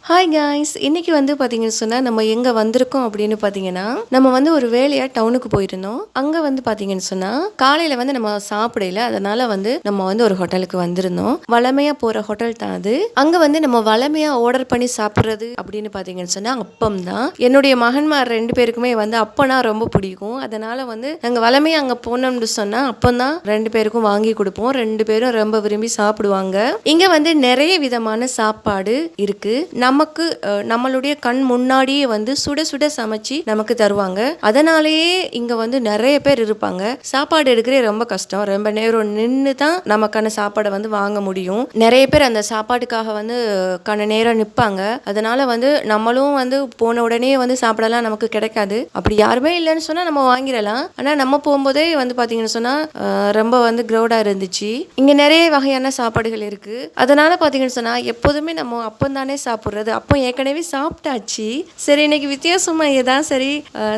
Hi guys, இன்னைக்கு வந்து பார்த்தீங்கன்னு சொன்னால் நம்ம எங்கே வந்திருக்கோம் அப்படின்னு பார்த்தீங்கன்னா, நம்ம வந்து ஒரு வேலையாக டவுனுக்கு போயிருந்தோம். அங்கே வந்து பார்த்தீங்கன்னு சொன்னால் காலையில் வந்து நம்ம சாப்பிடல, அதனால வந்து நம்ம வந்து ஒரு ஹோட்டலுக்கு வந்திருந்தோம். வளமையாக போகிற ஹோட்டல் தான் அது. அங்கே வந்து நம்ம வளமையாக ஆர்டர் பண்ணி சாப்பிட்றது அப்படின்னு பார்த்தீங்கன்னு சொன்னால் அப்பம் தான். என்னுடைய மகன்மார் 2 பேருக்குமே வந்து அப்பம்னா ரொம்ப பிடிக்கும். அதனால வந்து நாங்கள் வளமையாக அங்கே போனோம்னு சொன்னால் அப்பம் தான் 2 பேருக்கும் வாங்கி கொடுப்போம். 2 பேரும் ரொம்ப விரும்பி சாப்பிடுவாங்க. இங்கே வந்து நிறைய விதமான சாப்பாடு இருக்கு. நமக்கு நம்மளுடைய கண் முன்னாடியே வந்து சுட சுட சமைச்சு நமக்கு தருவாங்க. அதனாலேயே இங்க வந்து நிறைய பேர் இருப்பாங்க. சாப்பாடு எடுக்கிறே ரொம்ப கஷ்டம். ரொம்ப நேரம் நின்று தான் நமக்கான சாப்பாடை வந்து வாங்க முடியும். நிறைய பேர் அந்த சாப்பாட்டுக்காக வந்து கண்ண நேரம் நிற்பாங்க. அதனால வந்து நம்மளும் வந்து போன உடனே வந்து சாப்பிடலாம் நமக்கு கிடைக்காது. அப்படி யாருமே இல்லைன்னு சொன்னா நம்ம வாங்கிடலாம். ஆனா நம்ம போகும்போதே வந்து பாத்தீங்கன்னு சொன்னா ரொம்ப வந்து கிரௌடா இருந்துச்சு. இங்க நிறைய வகையான சாப்பாடுகள் இருக்கு. அதனால பாத்தீங்கன்னு சொன்னா எப்போதுமே நம்ம அப்பம் தானே சாப்பிடுறது. அப்போ ஏற்கனவே சாப்பிட்டாச்சு. சரி, இன்னைக்கு வித்தியாசமா ஏதாவது சரி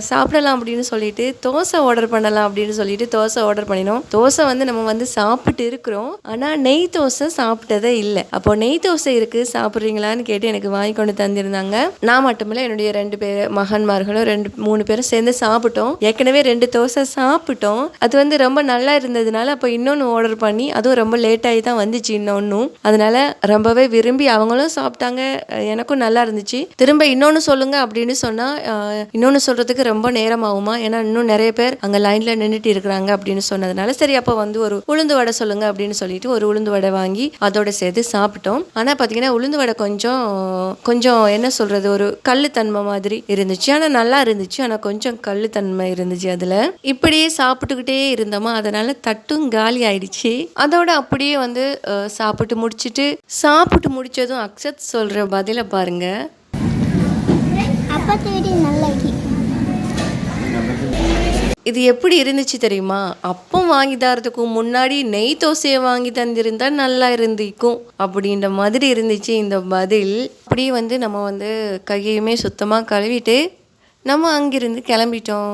சாப்பிடலாம் அப்படின்னு சொல்லிட்டு தோசை ஆர்டர் பண்ணலாம் அப்படின்னு சொல்லிட்டு தோசை ஆர்டர் பண்ணினோம். தோசை வந்து நம்ம வந்து சாப்பிட்டு இருக்கிறோம். ஆனா நெய் தோசை சாப்பிட்டதே இல்லை. அப்போ நெய் தோசை இருக்கு, சாப்பிட்றீங்களான்னு கேட்டு எனக்கு வாங்கி கொண்டு தந்திருந்தாங்க. நான் மட்டுமில்ல, என்னுடைய 2 பேர் மகன்மார்களும் 3 பேரும் சேர்ந்து சாப்பிட்டோம். ஏற்கனவே 2 தோசை சாப்பிட்டோம். அது வந்து ரொம்ப நல்லா இருந்ததுனால அப்போ இன்னொன்று ஆர்டர் பண்ணி, அதுவும் ரொம்ப லேட் ஆகி தான் வந்துச்சு இன்னொன்னும். அதனால ரொம்பவே விரும்பி அவங்களும் சாப்பிட்டாங்க. எனக்கும் நல்லா இருந்துச்சு. திரும்ப இன்னொன்று சொல்லுங்க அப்படின்னு சொன்னா இன்னொன்று சொல்றதுக்கு ரொம்ப நேரம் ஆகுமா, ஏன்னா இன்னும் நிறைய பேர் அங்க லைன்ல நின்றுட்டு இருக்கிறாங்க அப்படின்னு சொன்னதுனால சரி அப்போ வந்து ஒரு உளுந்து வடை சொல்லுங்க அப்படின்னு சொல்லிட்டு ஒரு உளுந்து வடை வாங்கி அதோட சேர்த்து சாப்பிட்டோம். ஆனா பாத்தீங்கன்னா உளுந்து வடை கொஞ்சம் கொஞ்சம் என்ன சொல்றது, ஒரு கல்லுத்தன்மை மாதிரி இருந்துச்சு. ஆனா நல்லா இருந்துச்சு. ஆனா கொஞ்சம் கல்லுத்தன்மை இருந்துச்சு அதுல. இப்படியே சாப்பிட்டுக்கிட்டே இருந்தோமா, அதனால தட்டும் காலி ஆயிடுச்சு. அதோட அப்படியே வந்து சாப்பிட்டு முடிச்சதும் அக்ஷத் சொல்ற பதில பாருங்க. இது எப்படி இருந்துச்சு தெரியுமா? அப்பம் வாங்கி தரதுக்கு முன்னாடி நெய் தோசையை வாங்கி தந்திருந்தா நல்லா இருந்திருக்கும் அப்படின்ற மாதிரி இருந்துச்சு இந்த பதில். அப்படியே வந்து நம்ம வந்து கையையுமே சுத்தமாக கழுவிட்டு நம்ம அங்கிருந்து கிளம்பிட்டோம்.